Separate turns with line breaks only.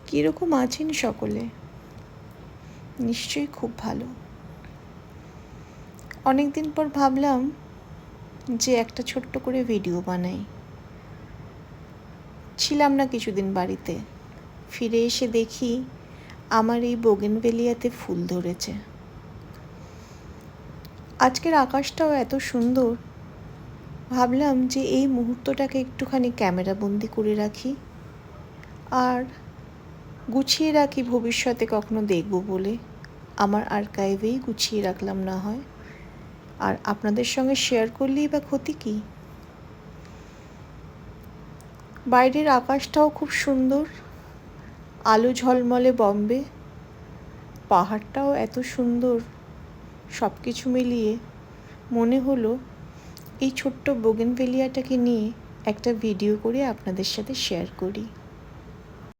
কীরকম আছেন সকলে? নিশ্চয়ই খুব ভালো। অনেক দিন পর ভাবলাম যে একটা ছোট্ট করে ভিডিও বানাই। ছিলাম না কিছুদিন বাড়িতে, ফিরে এসে দেখি আমার এই বোগেনভেলিয়াতে ফুল ধরেছে। আজকের আকাশটাও এত সুন্দর, ভাবলাম যে এই মুহূর্তটাকে একটুখানি ক্যামেরাবন্দি করে রাখি আর গুছিয়ে রাখি, ভবিষ্যতে কখনো দেখব বলে আমার আর্কাইভেই গুছিয়ে রাখলাম না হয়। আর আপনাদের সঙ্গে শেয়ার করলেই বা ক্ষতি কী? বাইরের আকাশটাও খুব সুন্দর, আলো ঝলমলে বম্বে, পাহাড়টাও এত সুন্দর। সব কিছু মিলিয়ে মনে হলো এই ছোট্ট বোগেনভেলিয়াটাকে নিয়ে একটা ভিডিও করে আপনাদের সাথে শেয়ার করি।